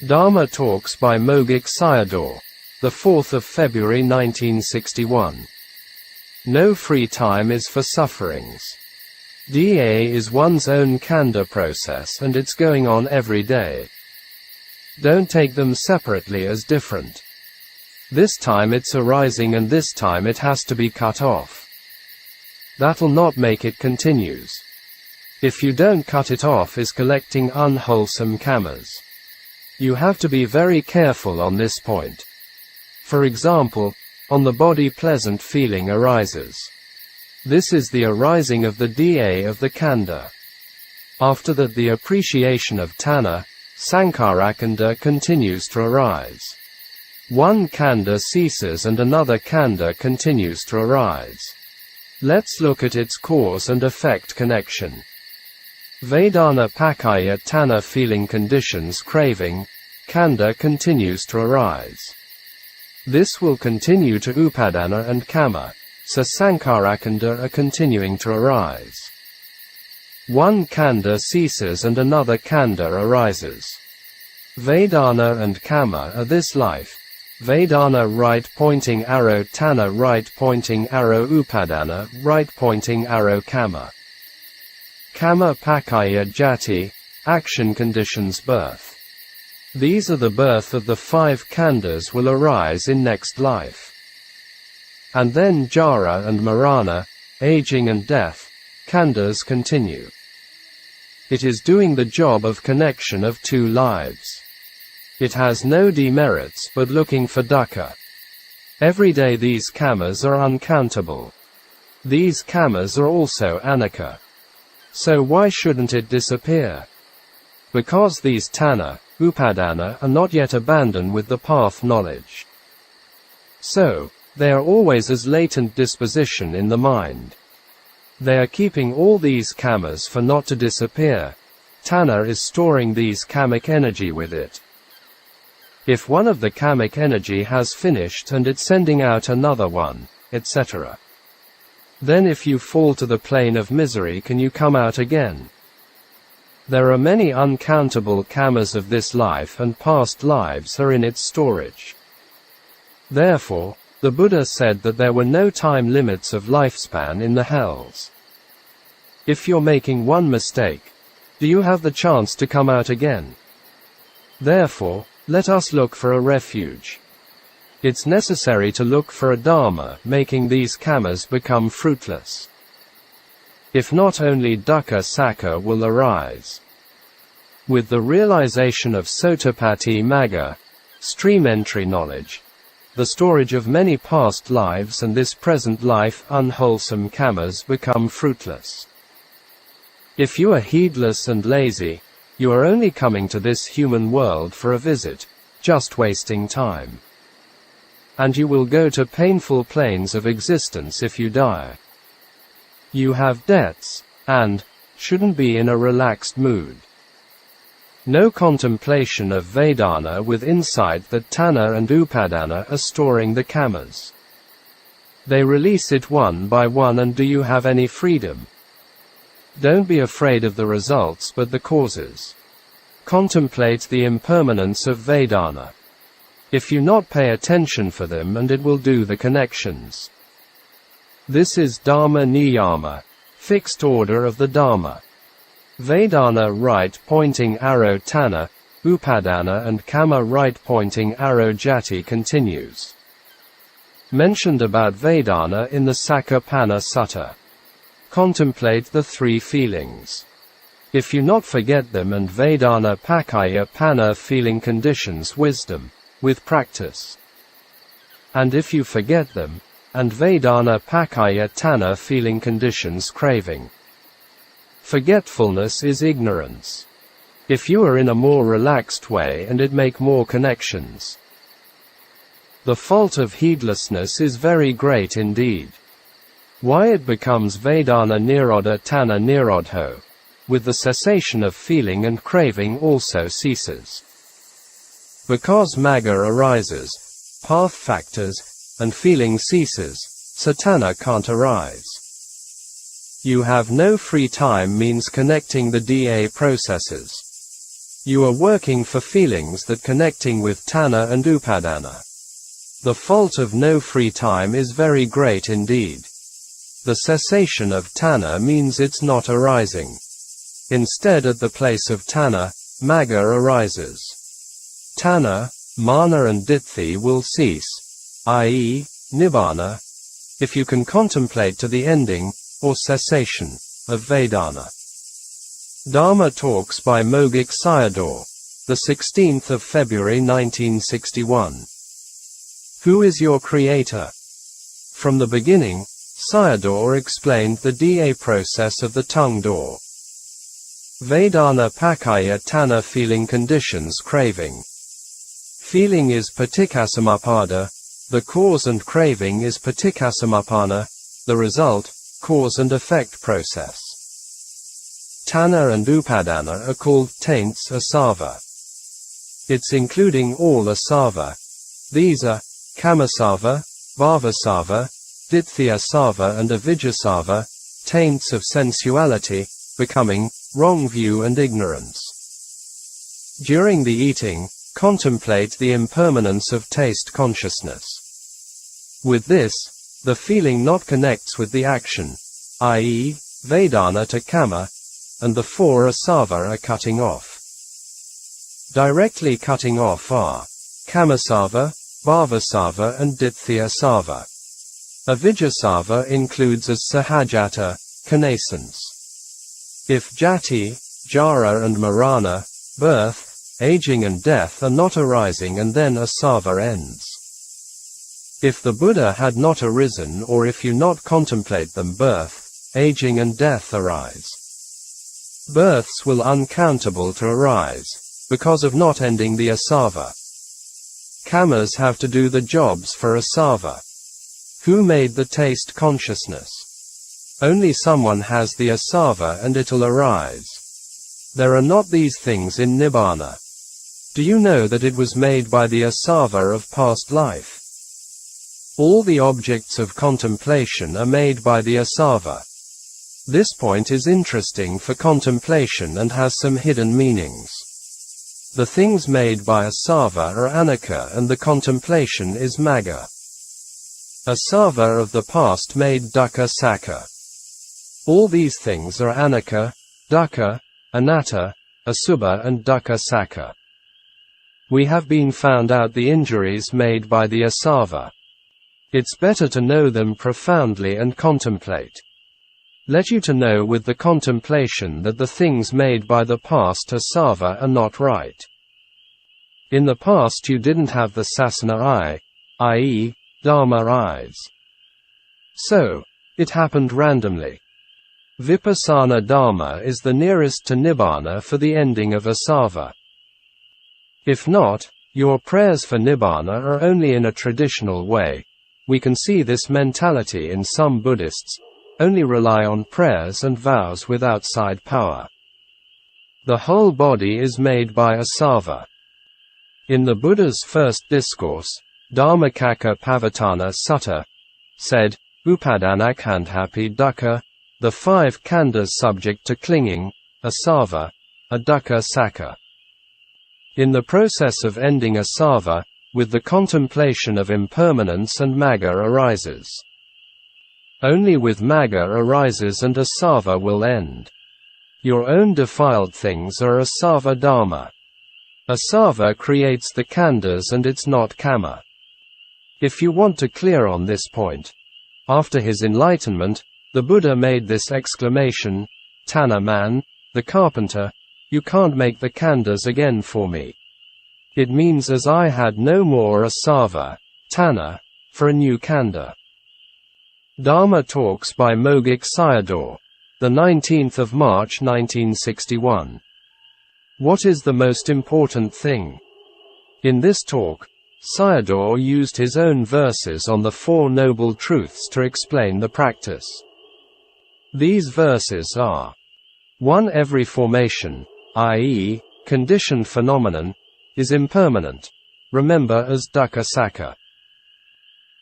Dhamma Talks by Mogok Sayadaw, the 4th of February 1961. No free time is for sufferings. Da is one's own khandha process and it's going on every day. Don't take them separately as different. This time it's arising and this time it has to be cut off. That'll not make it continues. If you don't cut it off is collecting unwholesome kammas. You have to be very careful on this point. For example, on the body pleasant feeling arises. This is the arising of the Da of the khandha. After that the appreciation of Tanha, Sankarakanda continues to arise. One khandha ceases and another khandha continues to arise. Let's look at its cause and effect connection. Vedana pakaya Tanha feeling conditions craving, khandha continues to arise. This will continue to upadana and kama, so sankarakanda are continuing to arise. One khandha ceases and another khandha arises. Vedana and kama are this life. Vedana right pointing arrow Tanha right pointing arrow upadana right pointing arrow kama. Kama pakaya jati, action conditions birth. These are the birth of the 5 khandhas will arise in next life. And then jara and marana, aging and death, khandhas continue. It is doing the job of connection of 2 lives. It has no demerits but looking for dukkha. Every day these kammas are uncountable. These kammas are also anicca. So why shouldn't it disappear? Because these Tanha, upadana are not yet abandoned with the path knowledge. So, they are always as latent disposition in the mind. They are keeping all these kammas for not to disappear. Tanha is storing these kamic energy with it. If one of the kamic energy has finished and it's sending out another one, etc. Then if you fall to the plane of misery can you come out again? There are many uncountable kammas of this life and past lives are in its storage. Therefore, the Buddha said that there were no time limits of lifespan in the hells. If you're making one mistake, do you have the chance to come out again? Therefore, let us look for a refuge. It's necessary to look for a Dhamma making these kammas become fruitless. If not only dukkha sakka will arise. With the realization of Sotapatti Magga, stream entry knowledge, the storage of many past lives and this present life unwholesome kammas become fruitless. If you are heedless and lazy, you are only coming to this human world for a visit, just wasting time. And you will go to painful planes of existence if you die. You have debts, and shouldn't be in a relaxed mood. No contemplation of Vedana with insight that Tanha and Upadana are storing the kammas. They release it one by one and do you have any freedom? Don't be afraid of the results but the causes. Contemplate the impermanence of Vedana. If you not pay attention for them and it will do the connections. This is Dhamma niyama, fixed order of the Dhamma. Vedana right pointing arrow Tanha, upadana and kama right pointing arrow jati continues. Mentioned about Vedana in the Sakkapanha Sutta. Contemplate the 3 feelings. If you not forget them and Vedana pakaya panha feeling conditions wisdom, with practice. And if you forget them, and Vedana pakaya Tanha feeling conditions craving. Forgetfulness is ignorance. If you are in a more relaxed way and it make more connections. The fault of heedlessness is very great indeed. Why it becomes Vedana nirodha Tanha nirodho, with the cessation of feeling and craving also ceases. Because Magga arises, path factors, and feeling ceases, so Tanha can't arise. You have no free time means connecting the DA processes. You are working for feelings that connecting with Dāna and Upadana. The fault of no free time is very great indeed. The cessation of Dāna means it's not arising. Instead, at the place of Dāna, Magga arises. Dāna, Mana and Ditthi will cease, i.e., Nibbāna, if you can contemplate to the ending, or cessation, of Vedana. Dhamma Talks by Mogok Sayadaw, the 16th of February 1961. Who is your creator? From the beginning, Sayadaw explained the DA process of the tongue door. Vedana Pakaya Dāna feeling conditions craving. Feeling is paticcasamuppada, the cause, and craving is paticcasamuppana, the result, cause and effect process. Dāna and Upadana are called taints asava. It's including all asava. These are kamasava, bhavasava, ditthiyasava and avijjasava, taints of sensuality, becoming, wrong view and ignorance. During the eating, contemplate the impermanence of taste consciousness. With this, the feeling not connects with the action, i.e., Vedana to kama, and the four asava are cutting off. Directly cutting off are kamasava, bhavasava and ditthiyasava. Avijjasava includes as sahajata, connaissance. If jati, jara and marana, birth, aging and death are not arising, and then asava ends. If the Buddha had not arisen, or if you not contemplate them, birth, aging and death arise. Births will uncountable to arise, because of not ending the asava. Kamas have to do the jobs for asava. Who made the taste consciousness? Only someone has the asava and it'll arise. There are not these things in Nibbāna. Do you know that it was made by the asava of past life? All the objects of contemplation are made by the asava. This point is interesting for contemplation and has some hidden meanings. The things made by asava are anicca and the contemplation is magga. Asava of the past made dukkha sakka. All these things are anicca, dukkha, anatta, asubha and dukkha sakka. We have been found out the injuries made by the asava. It's better to know them profoundly and contemplate. Let you to know with the contemplation that the things made by the past asava are not right. In the past you didn't have the sasana eye, i.e., Dharma eyes. So, it happened randomly. Vipassana Dharma is the nearest to Nibbāna for the ending of asava. If not, your prayers for Nibbāna are only in a traditional way. We can see this mentality in some Buddhists, only rely on prayers and vows with outside power. The whole body is made by asava. In the Buddha's first discourse, Dhammacakka Pavatana Sutta, said, Upadanakhandhapi dukkha, the five khandhas subject to clinging, asava, are dukkha sakka. In the process of ending asava, with the contemplation of impermanence and magga arises. Only with magga arises and asava will end. Your own defiled things are asava dharma. Asava creates the khandhas and it's not kama. If you want to clear on this point, after his enlightenment, the Buddha made this exclamation, Dāna man, the carpenter, you can't make the khandhas again for me. It means as I had no more asava, Dāna, for a new khandha. Dhamma Talks by Mogok Sayadaw, the 19th of March 1961. What is the most important thing? In this talk, Sayadaw used his own verses on the Four Noble Truths to explain the practice. These verses are 1. Every formation, i.e., conditioned phenomenon, is impermanent, remember as dukkha sakka.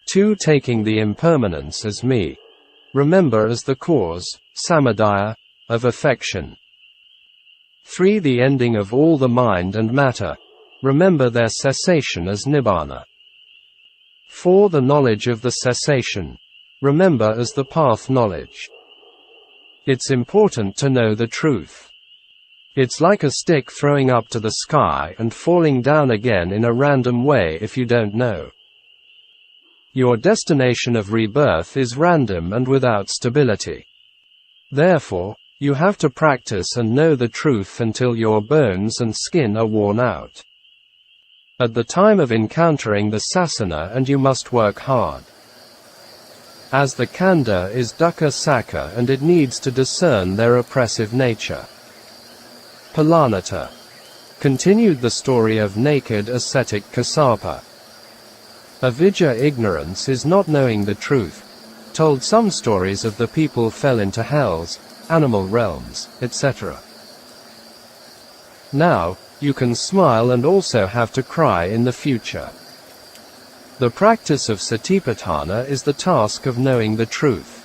2. Taking the impermanence as me, remember as the cause, samudaya, of affection. 3. The ending of all the mind and matter. Remember their cessation as Nibbāna. 4. The knowledge of the cessation. Remember as the path knowledge. It's important to know the truth. It's like a stick throwing up to the sky and falling down again in a random way if you don't know. Your destination of rebirth is random and without stability. Therefore, you have to practice and know the truth until your bones and skin are worn out. At the time of encountering the sasana, and you must work hard. As the khandha is dukkha sakka and it needs to discern their oppressive nature. Palanata continued the story of naked ascetic Kassapa. Avidya, ignorance, is not knowing the truth. Told some stories of the people fell into hells, animal realms, etc. Now, you can smile and also have to cry in the future. The practice of satipatthana is the task of knowing the truth.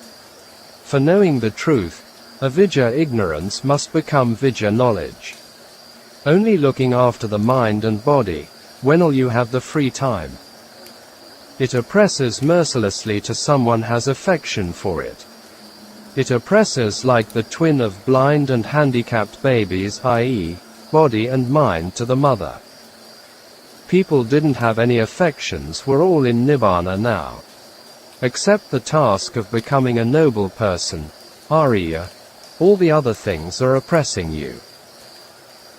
For knowing the truth, avidya, ignorance, must become vidya, knowledge. Only looking after the mind and body, when'll you have the free time? It oppresses mercilessly to someone has affection for it. It oppresses like the twin of blind and handicapped babies, i.e., body and mind, to the mother. People didn't have any affections, were all in Nibbāna now. Accept the task of becoming a noble person, Arya. All the other things are oppressing you.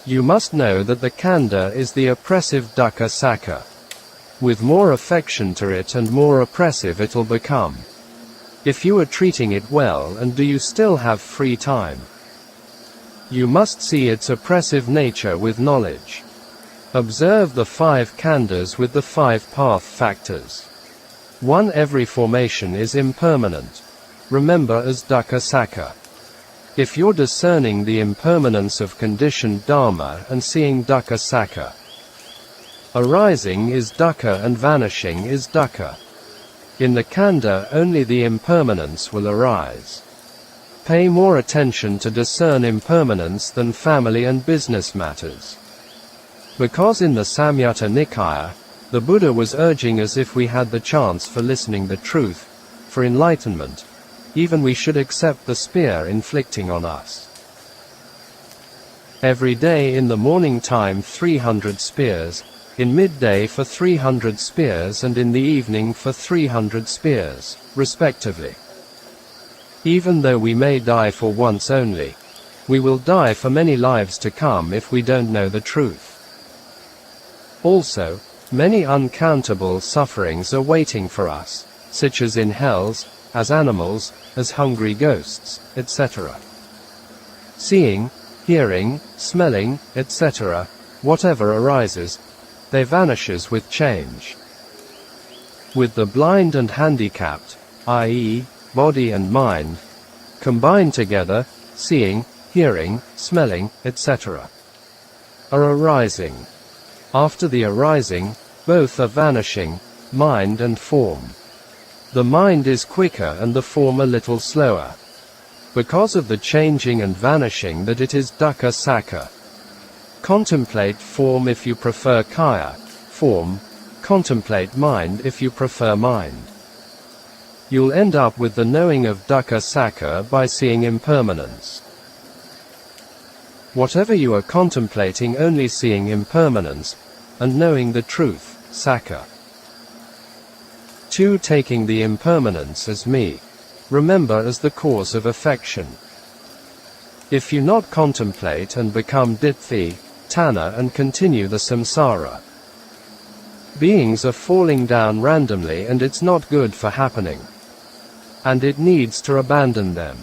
You must know that the khandha is the oppressive dukkha sakka. With more affection to it and more oppressive it'll become. If you are treating it well, and do you still have free time? You must see its oppressive nature with knowledge. Observe the 5 khandhas with the 5 path factors. 1. Every formation is impermanent. Remember as dukkha sakka. If you're discerning the impermanence of conditioned Dhamma and seeing dukkha sakka, arising is dukkha and vanishing is dukkha. In the khandha only the impermanence will arise. Pay more attention to discern impermanence than family and business matters. Because in the Samyutta Nikaya, the Buddha was urging us, if we had the chance for listening the truth, for enlightenment, even we should accept the spear inflicting on us. Every day in the morning time 300 spears, in midday for 300 spears, and in the evening for 300 spears, respectively. Even though we may die for once only, we will die for many lives to come if we don't know the truth. Also, many uncountable sufferings are waiting for us, such as in hells, as animals, as hungry ghosts, etc. Seeing, hearing, smelling, etc., whatever arises, they vanishes with change. With the blind and handicapped, i.e., body and mind, combined together, seeing, hearing, smelling, etc., are arising. After the arising, both are vanishing, mind and form. The mind is quicker and the form a little slower. Because of the changing and vanishing that it is dukkha sakka. Contemplate form if you prefer kaya, form. Contemplate mind if you prefer mind. You'll end up with the knowing of dukkha sakka by seeing impermanence. Whatever you are contemplating, only seeing impermanence, and knowing the truth, sakka. 2. Taking the impermanence as me. Remember as the cause of affection. If you not contemplate and become ditthi, tanha, and continue the samsara. Beings are falling down randomly and it's not good for happening. And it needs to abandon them.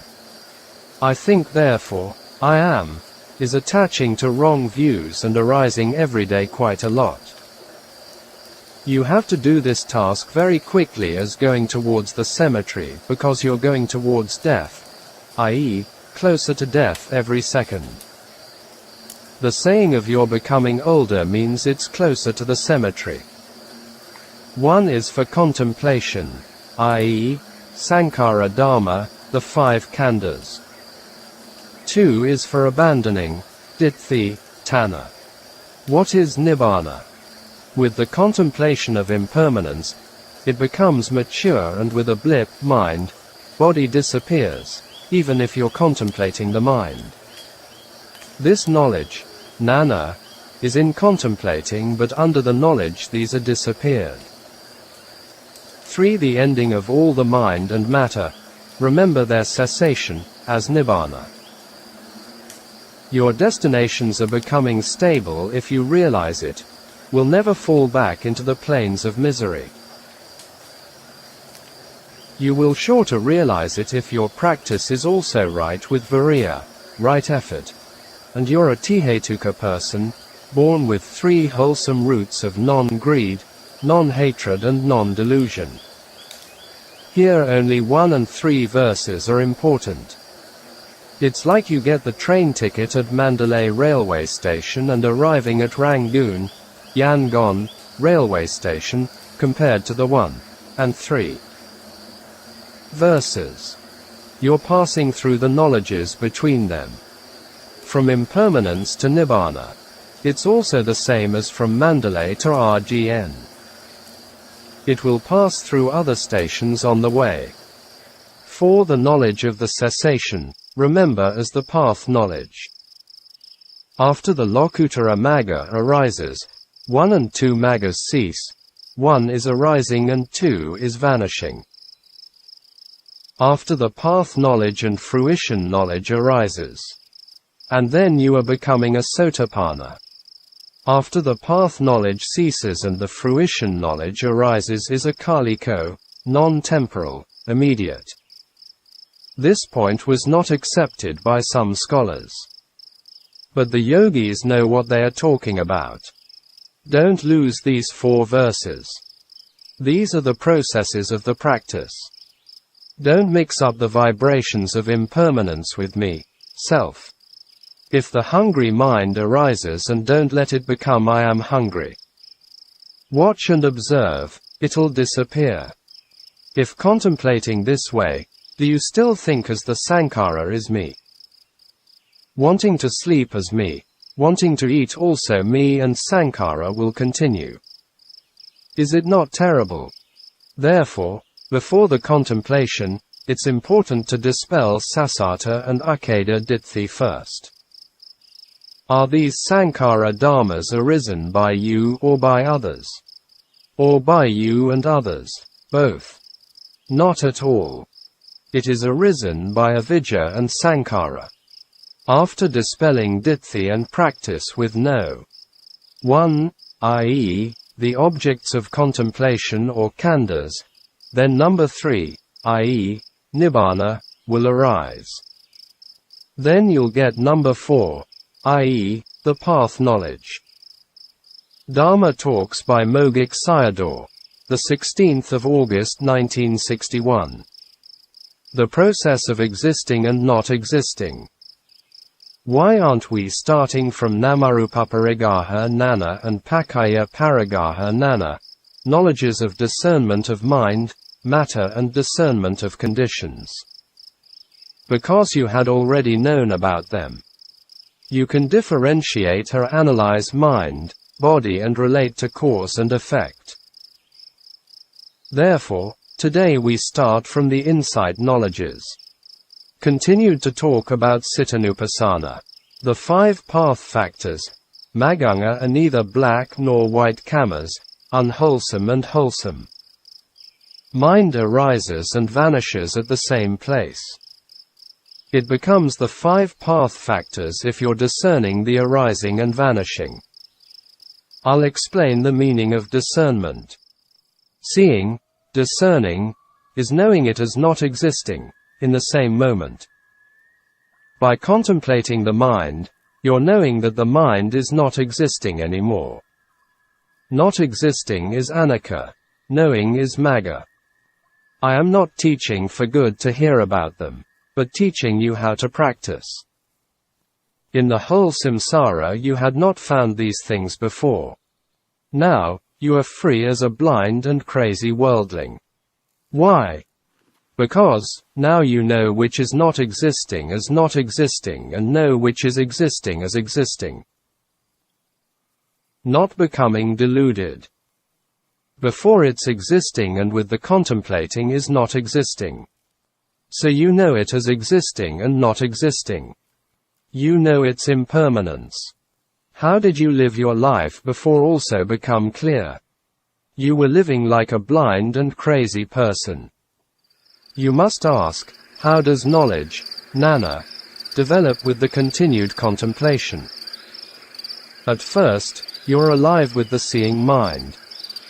I think therefore, I am, is attaching to wrong views and arising every day quite a lot. You have to do this task very quickly as going towards the cemetery, because you're going towards death, i.e., closer to death every second. The saying of you're becoming older means it's closer to the cemetery. 1 is for contemplation, i.e., Sankhara Dhamma, the 5 khandhas. 2 is for abandoning, Ditthi, Tanha. What is Nibbāna? With the contemplation of impermanence, it becomes mature, and with a blip, mind, body disappears, even if you're contemplating the mind. This knowledge, Jnana, is in contemplating, but under the knowledge these are disappeared. 3. The ending of all the mind and matter, remember their cessation, as Nibbāna. Your destinations are becoming stable if you realize it, will never fall back into the planes of misery. You will sure to realize it if your practice is also right with viriya, right effort, and you're a Tihetuka person, born with 3 wholesome roots of non-greed, non-hatred and non-delusion. Here only 1 and 3 verses are important. It's like you get the train ticket at Mandalay railway station and arriving at Rangoon, Yangon, railway station, compared to the 1 and 3 verses. You're passing through the knowledges between them. From impermanence to Nibbāna. It's also the same as from Mandalay to RGN. It will pass through other stations on the way. 4. The knowledge of the cessation, remember as the path knowledge. After the Lokuttara Magga arises, 1 and 2 Maggas cease, 1 is arising and 2 is vanishing. After the path knowledge and fruition knowledge arises. And then you are becoming a Sotapanna. After the path knowledge ceases and the fruition knowledge arises is a Kaliko, non-temporal, immediate. This point was not accepted by some scholars. But the yogis know what they are talking about. Don't lose these 4 verses. These are the processes of the practice. Don't mix up the vibrations of impermanence with me, self. If the hungry mind arises, and don't let it become I am hungry. Watch and observe, it'll disappear. If contemplating this way, do you still think as the Sankara is me? Wanting to sleep as me, wanting to eat also me, and Sankara will continue. Is it not terrible? Therefore, before the contemplation, it's important to dispel Sasata and Akeda Ditthi first. Are these Sankara Dharmas arisen by you or by others? Or by you and others, both? Not at all. It is arisen by Avijja and Sankara. After dispelling Ditthi and practice with no 1, i.e., the objects of contemplation or khandhas, then number 3, i.e., Nibbāna, will arise. Then you'll get number 4, i.e., the path knowledge. Dhamma Talks by Mogok Sayadaw, the 16th of August 1961. The process of existing and not existing. Why aren't we starting from Namarupaparigaha Jnana and Pakaya Paragaha Jnana, knowledges of discernment of mind, matter and discernment of conditions? Because you had already known about them. You can differentiate or analyze mind, body and relate to cause and effect. Therefore, today we start from the insight knowledges. Continued to talk about Cittanupassana. The 5 path factors. Maganga are neither black nor white kammas, unwholesome and wholesome. Mind arises and vanishes at the same place. It becomes the 5 path factors if you're discerning the arising and vanishing. I'll explain the meaning of discernment. Seeing, discerning, is knowing it as not existing, in the same moment. By contemplating the mind, you're knowing that the mind is not existing anymore. Not existing is anicca, knowing is magga. I am not teaching for good to hear about them, but teaching you how to practice. In the whole samsara you had not found these things before. Now, you are free as a blind and crazy worldling. Why? Because, now you know which is not existing as not existing and know which is existing as existing. Not becoming deluded. Before it's existing and with the contemplating is not existing. So you know it as existing and not existing. You know its impermanence. How did you live your life before also become clear? You were living like a blind and crazy person. You must ask, how does knowledge, Nana, develop with the continued contemplation? At first, you're alive with the seeing mind.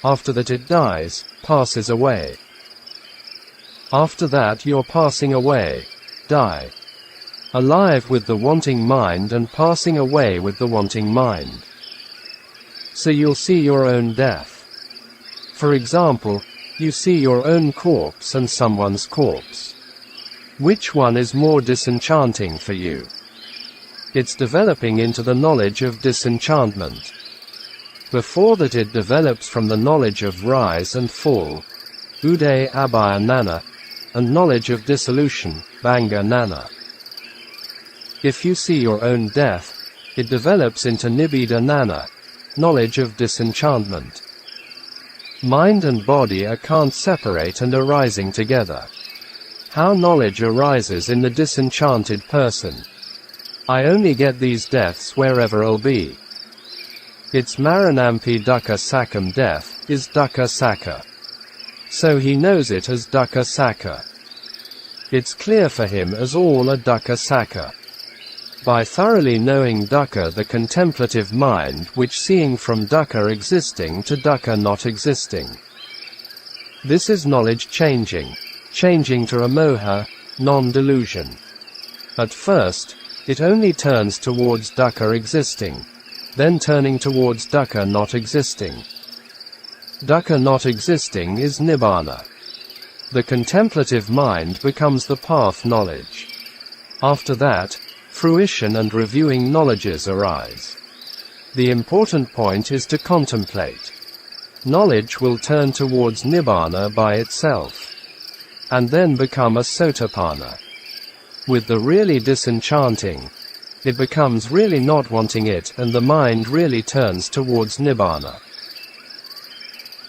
After that it dies, passes away. After that you're passing away, die. Alive with the wanting mind and passing away with the wanting mind. So you'll see your own death. For example, you see your own corpse and someone's corpse. Which one is more disenchanting for you? It's developing into the knowledge of disenchantment. Before that it develops from the knowledge of rise and fall, Uday Abhaya Nana, and knowledge of dissolution, Bhanga Nana. If you see your own death, it develops into Nibbāna Nana, knowledge of disenchantment. Mind and body can't separate and arising together. How knowledge arises in the disenchanted person? I only get these deaths wherever I'll be. Its Maranampi Dukkha Sakam death, is Dukkha Sakha. So he knows it as Dukkha Sakha. It's clear for him as all a Dukkha Sakha. By thoroughly knowing dukkha, the contemplative mind which seeing from dukkha existing to dukkha not existing. This is knowledge changing to a moha, non-delusion. At first, it only turns towards dukkha existing, then turning towards dukkha not existing. Dukkha not existing is Nibbāna. The contemplative mind becomes the path knowledge. After that, fruition and reviewing knowledges arise. The important point is to contemplate. Knowledge will turn towards Nibbāna by itself, and then become a Sotapanna. With the really disenchanting, it becomes really not wanting it and the mind really turns towards Nibbāna.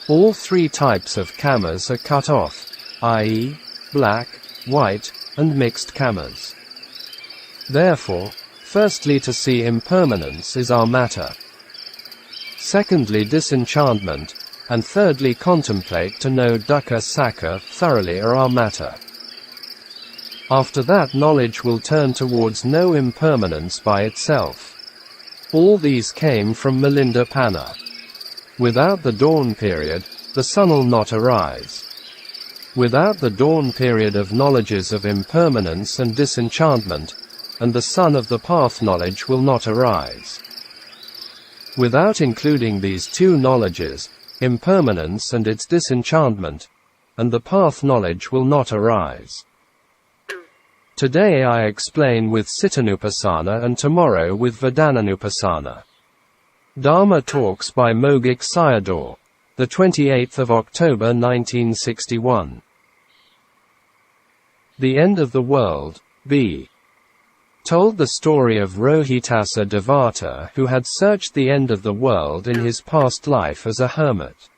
All three types of kamas are cut off, i.e., black, white, and mixed kamas. Therefore, firstly to see impermanence is our matter. Secondly disenchantment, and thirdly contemplate to know dukkha sakha thoroughly are our matter. After that knowledge will turn towards no impermanence by itself. All these came from Milinda Panna. Without the dawn period, the sun will not arise. Without the dawn period of knowledges of impermanence and disenchantment, and the sun of the path knowledge will not arise. Without including these two knowledges, impermanence and its disenchantment, and the path knowledge will not arise. Today I explain with Cittanupassana and tomorrow with Vedananupassana. Dharma Talks by Mogok Sayadaw, the 28th of October 1961. The End of the World, B. Told the story of Rohitasa Devata who had searched the end of the world in his past life as a hermit.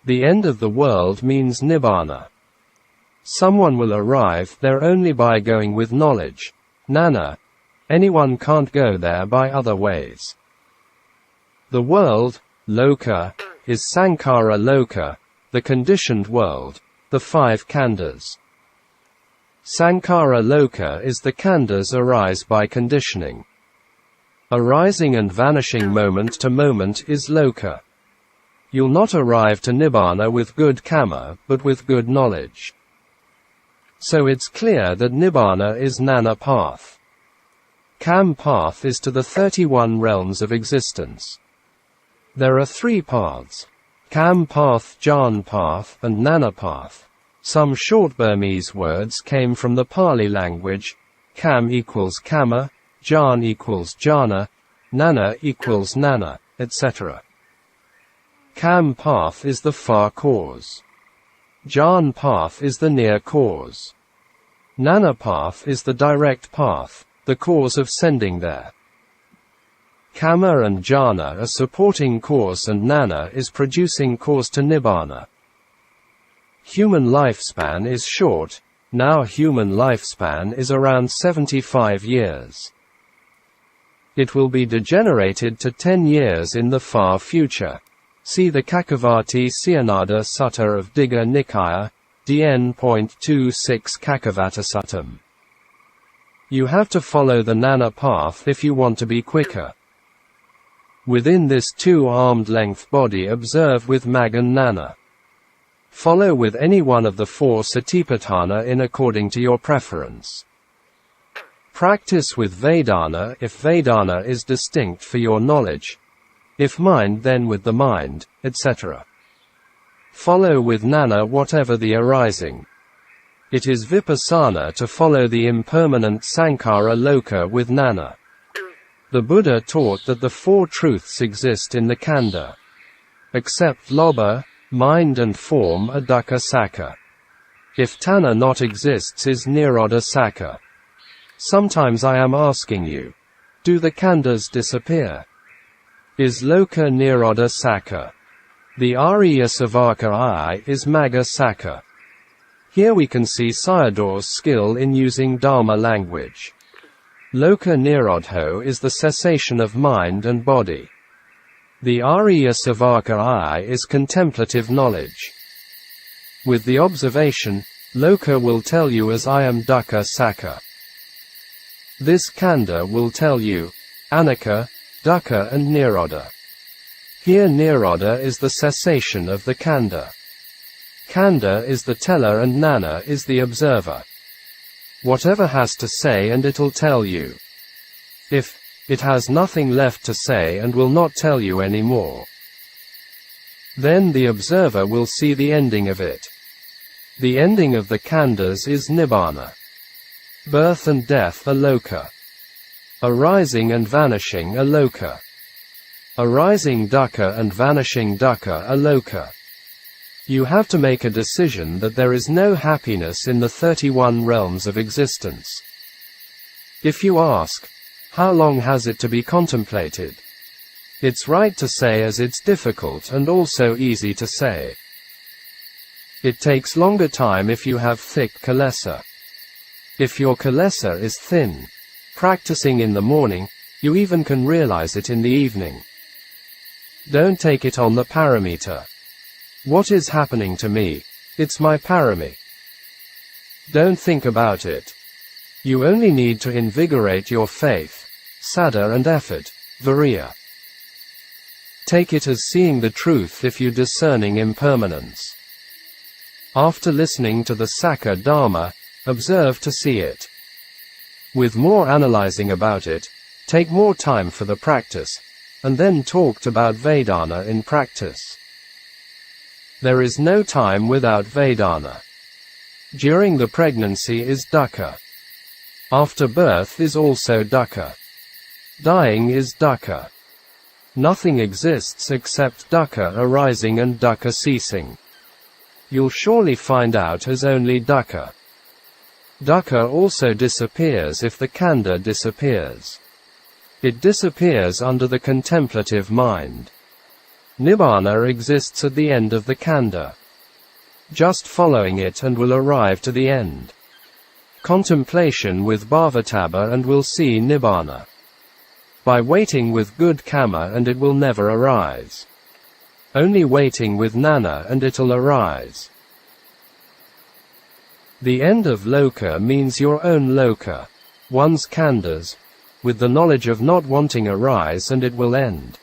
The end of the world means Nibbāna. Someone will arrive there only by going with knowledge, Nana. Anyone can't go there by other ways. The world, Loka, is Sankhara Loka, the conditioned world, the five khandhas. Sankhara Loka is the khandhas arise by conditioning. Arising and vanishing moment to moment is Loka. You'll not arrive to Nibbāna with good kama, but with good knowledge. So it's clear that Nibbāna is Nana path. Kam path is to the 31 realms of existence. There are three paths: Kam path, Jhana path, and Nana path. Some short Burmese words came from the Pali language. Kam equals Kama, Jhana equals Jhana, Nana equals Nana, etc. Kam path is the far cause. Jhana path is the near cause. Nibbāna path is the direct path, the cause of sending there. Kamma and jhana are supporting cause and nibbāna is producing cause to nibbāna. Human lifespan is short. Now human lifespan is around 75 years. It will be degenerated to 10 years in the far future. See the Cakkavati Sayadaw Sutta of Digha Nikaya, DN.26 Cakkavatasuttam. You have to follow the nibbāna path if you want to be quicker. Within this 2-armed length body observe with Magga and nibbāna. Follow with any one of the 4 Satipatthana in according to your preference. Practice with Vedana if Vedana is distinct for your knowledge. If mind, then with the mind, etc. Follow with nibbāna whatever the arising. It is vipassana to follow the impermanent sankhara loka with nibbāna. The Buddha taught that the 4 truths exist in the khandha. Except lobha, mind and form are dukkha sakka. If tanha not exists is nirodha sakka. Sometimes I am asking you, do the khandhas disappear? Is loka nirodha sakka? The Ariya Savaka I is Magga sakka. Here we can see Sayadaw's skill in using Dharma language. Loka nirodho is the cessation of mind and body. The Ariya Savaka I is contemplative knowledge. With the observation, loka will tell you as I am dukkha sakka. This khandha will tell you, anicca, dukkha and nirodha. Here nirodha is the cessation of the khandha. Khandha is the teller and nibbāna is the observer. Whatever has to say and it'll tell you. If it has nothing left to say and will not tell you any more, then the observer will see the ending of it. The ending of the khandhas is nibbāna. Birth and death are loka. Arising and vanishing are loka. Arising dukkha and vanishing dukkha are loka. You have to make a decision that there is no happiness in the 31 realms of existence. If you ask, how long has it to be contemplated? It's right to say as it's difficult and also easy to say. It takes longer time if you have thick kilesa. If your kilesa is thin, practicing in the morning, you even can realize it in the evening. Don't take it on the paramita. What is happening to me? It's my parami. Don't think about it. You only need to invigorate your faith, saddha and effort, viriya. Take it as seeing the truth if you discerning impermanence. After listening to the Sakka Dharma, observe to see it. With more analyzing about it, take more time for the practice, and then talked about Vedana in practice. There is no time without Vedana. During the pregnancy is dukkha. After birth is also dukkha. Dying is dukkha. Nothing exists except dukkha arising and dukkha ceasing. You'll surely find out as only dukkha. Dukkha also disappears if the khandha disappears. It disappears under the contemplative mind. Nibbāna exists at the end of the khandha. Just following it and will arrive to the end. Contemplation with bhavatabha and will see nibbāna. By waiting with good kamma and it will never arise. Only waiting with nibbāna and it'll arise. The end of loka means your own loka, one's khandhas, with the knowledge of not wanting arise and it will end.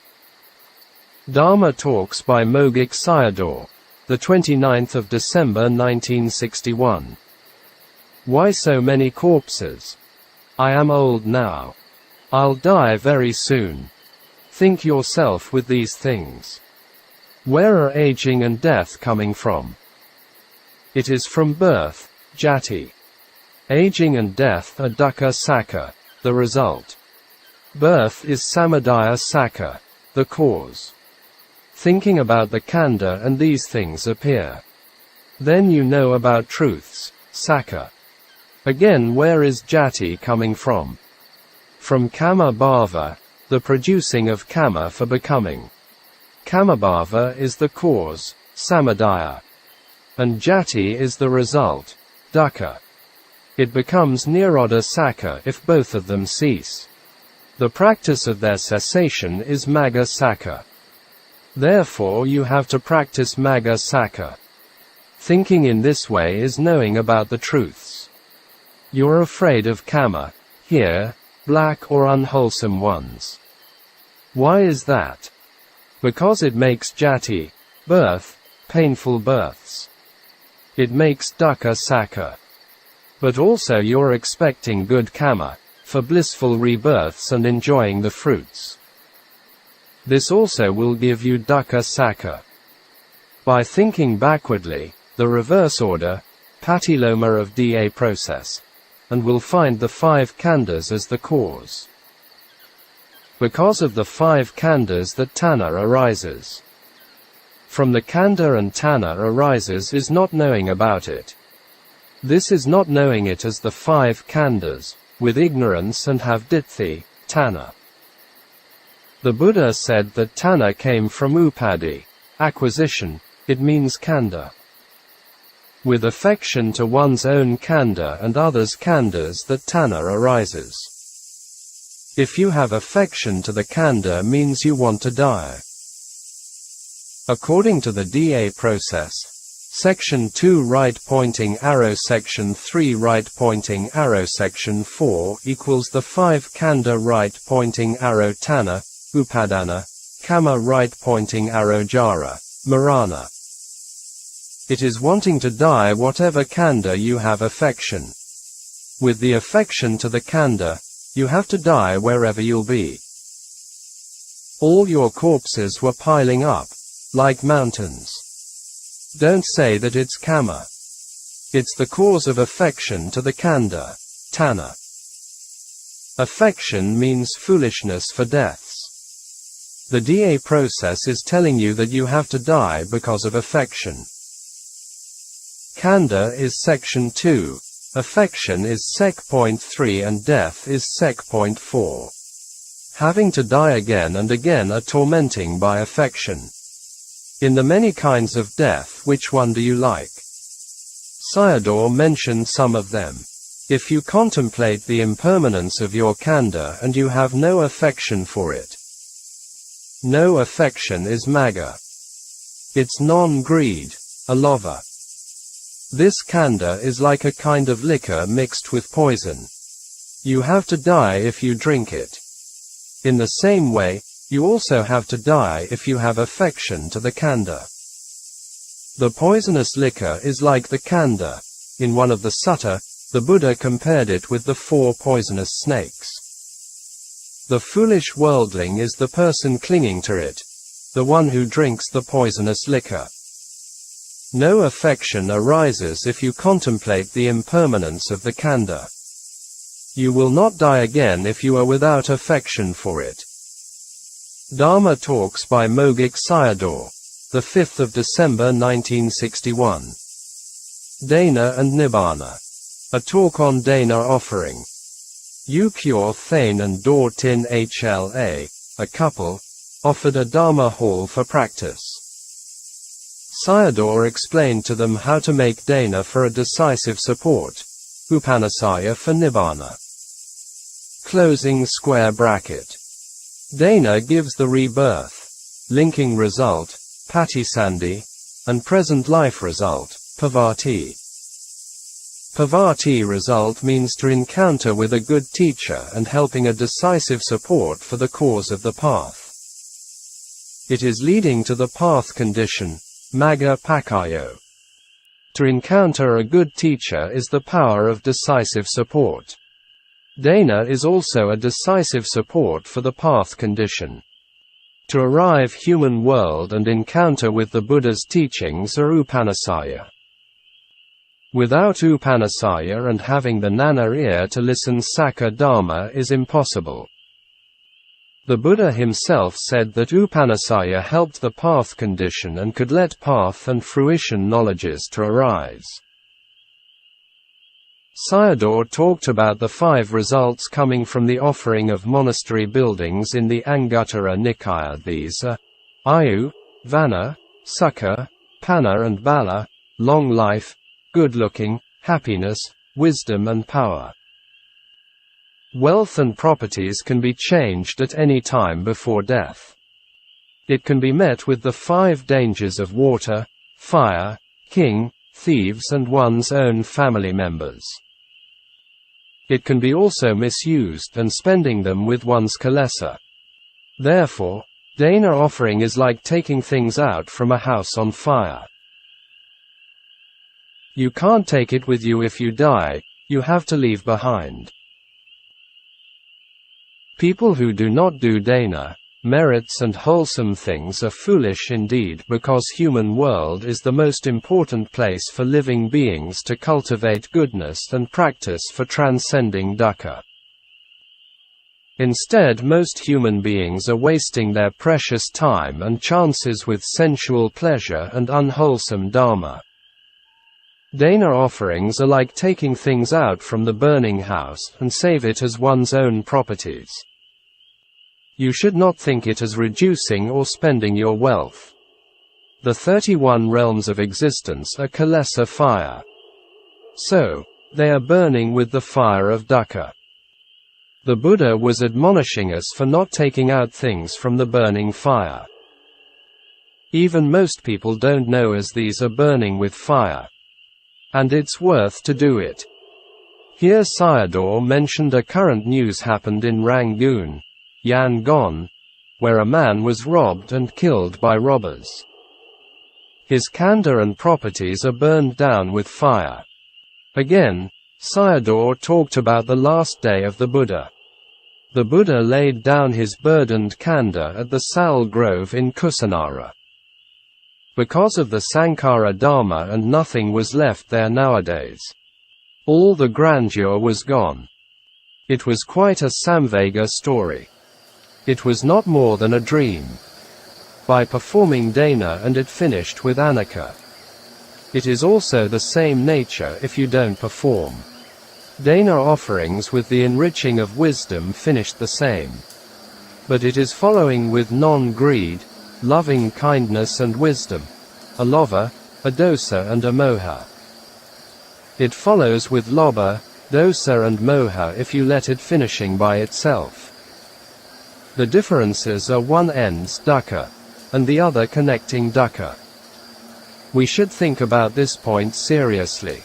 Dharma Talks by Mogok Sayadaw, the 29th of December 1961. Why so many corpses? I am old now. I'll die very soon. Think yourself with these things. Where are aging and death coming from? It is from birth, jati. Aging and death are dukkha sakka, the result. Birth is samudaya sakka, the cause. Thinking about the khandha and these things appear. Then you know about truths, Sakka. Again, where is jati coming from? From kama bhava, the producing of kama for becoming. Kama bhava is the cause, samudaya. And jati is the result, dukkha. It becomes nirodha sakka if both of them cease. The practice of their cessation is magga sakka. Therefore you have to practice magga sakka. Thinking in this way is knowing about the truths. You're afraid of kama, here, black or unwholesome ones. Why is that? Because it makes jati, birth, painful births. It makes dukkha sakka. But also you're expecting good kama, for blissful rebirths and enjoying the fruits. This also will give you dukkha sakka. By thinking backwardly, the reverse order, patiloma of Da process, and will find the 5 khandhas as the cause. Because of the 5 khandhas that tanha arises. From the khandha and tanha arises is not knowing about it. This is not knowing it as the 5 khandhas, with ignorance and have ditthi, tanha. The Buddha said that tanha came from upadhi, acquisition, it means khandha. With affection to one's own khandha and others' khandhas that tanha arises. If you have affection to the khandha means you want to die. According to the Da process, Section 2 right pointing arrow Section 3 right pointing arrow Section 4 equals the 5 khandha right pointing arrow tanha, upadana, kama right pointing arrow jara, marana. It is wanting to die whatever khandha you have affection. With the affection to the khandha, you have to die wherever you'll be. All your corpses were piling up, like mountains. Don't say that it's kama. It's the cause of affection to the khandha, tanha. Affection means foolishness for deaths. The Da process is telling you that you have to die because of affection. Khandha is Section 2, affection is Sek. 3 and death is Sek. 4. Having to die again and again are tormenting by affection. In the many kinds of death, which one do you like? Sayadaw mentioned some of them. If you contemplate the impermanence of your khandha and you have no affection for it. No affection is magga. It's non-greed, alova. This khandha is like a kind of liquor mixed with poison. You have to die if you drink it. In the same way, you also have to die if you have affection to the khandha. The poisonous liquor is like the khandha. In one of the sutta, the Buddha compared it with the 4 poisonous snakes. The foolish worldling is the person clinging to it, the one who drinks the poisonous liquor. No affection arises if you contemplate the impermanence of the khandha. You will not die again if you are without affection for it. Dhamma Talks by Mogok Sayadaw, the 5th of December 1961. Dāna and Nibbāna. A talk on Dāna offering. U Kyor Thane and Dor Tin Hla, a couple, offered a Dhamma hall for practice. Sayadaw explained to them how to make Dāna for a decisive support, Upanasaya for Nibbāna. Closing square bracket. Dāna gives the rebirth, linking result, patisandhi, and present life result, pavati. Pavati result means to encounter with a good teacher and helping a decisive support for the cause of the path. It is leading to the path condition, magga pakayo. To encounter a good teacher is the power of decisive support. Dāna is also a decisive support for the path condition. To arrive human world and encounter with the Buddha's teachings are upanasaya. Without upanasaya and having the nana ear to listen Sakka Dharma is impossible. The Buddha himself said that Upanasaya helped the path condition and could let path and fruition knowledges to arise. Sayadaw talked about the 5 results coming from the offering of monastery buildings in the Anguttara Nikaya. These are Ayu, Vana, Sukha, Panna and Bala, long life, good-looking, happiness, wisdom and power. Wealth and properties can be changed at any time before death. It can be met with the 5 dangers of water, fire, king, thieves and one's own family members. It can be also misused and spending them with one's kilesa. Therefore, Dāna offering is like taking things out from a house on fire. You can't take it with you if you die, you have to leave behind. People who do not do Dāna, merits and wholesome things are foolish indeed, because human world is the most important place for living beings to cultivate goodness and practice for transcending dukkha. Instead, most human beings are wasting their precious time and chances with sensual pleasure and unwholesome dharma. Dāna offerings are like taking things out from the burning house and save it as one's own properties. You should not think it as reducing or spending your wealth. The 31 realms of existence are kilesa fire. So, they are burning with the fire of dukkha. The Buddha was admonishing us for not taking out things from the burning fire. Even most people don't know as these are burning with fire. And it's worth to do it. Here Sayadaw mentioned a current news happened in Rangoon, Yangon, where a man was robbed and killed by robbers. His kanda and properties are burned down with fire. Again, Sayadaw talked about the last day of the Buddha. The Buddha laid down his burdened kanda at the Sal Grove in Kusinara. Because of the Sankara Dharma and nothing was left there nowadays. All the grandeur was gone. It was quite a Samvega story. It was not more than a dream. By performing Dāna and it finished with anicca. It is also the same nature if you don't perform. Dāna offerings with the enriching of wisdom finished the same. But it is following with non-greed, loving kindness and wisdom, a lobha, a dosa and a moha. It follows with lobha, dosa and moha if you let it finishing by itself. The differences are one ends dukkha, and the other connecting dukkha. We should think about this point seriously.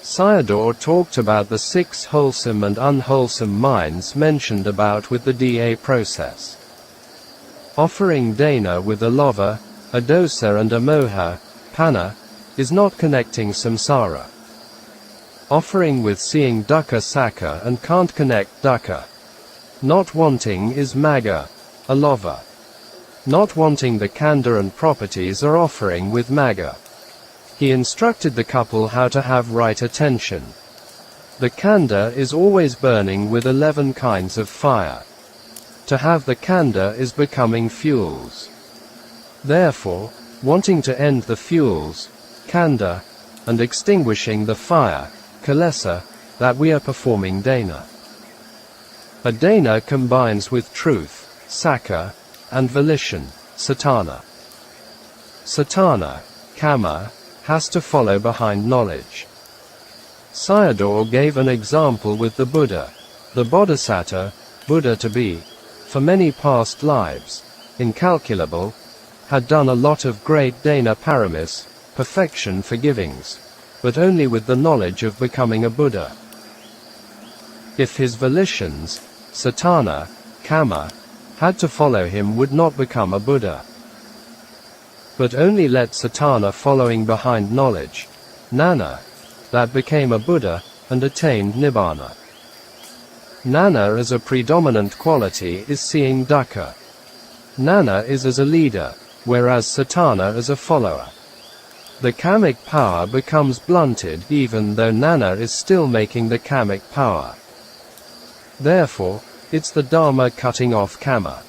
Sayadaw talked about the 6 wholesome and unwholesome minds mentioned about with the DA process. Offering Dāna with a lobha, a dosa and a moha, panna, is not connecting samsara. Offering with seeing dukkha sakha and can't connect dukkha. Not wanting is magga, a lobha. Not wanting the kanda and properties are offering with magga. He instructed the couple how to have right attention. The kanda is always burning with 11 kinds of fire. To have the kanda is becoming fuels. Therefore, wanting to end the fuels, kanda, and extinguishing the fire, kilesa, that we are performing Dāna. A Dāna combines with truth, sakha, and volition, satana. Satana, kamma, has to follow behind knowledge. Sayadaw gave an example with the Buddha, the Bodhisattva, Buddha to be, for many past lives, incalculable, had done a lot of great Dāna paramis, perfection forgivings, but only with the knowledge of becoming a Buddha. If his volitions, satana, kamma, had to follow him would not become a Buddha. But only let satana following behind knowledge, Nana, that became a Buddha, and attained Nibbāna. Nana as a predominant quality is seeing dukkha. Nana is as a leader, whereas satana as a follower. The kamic power becomes blunted even though Nana is still making the kamic power. Therefore, It's the Dharma cutting off karma.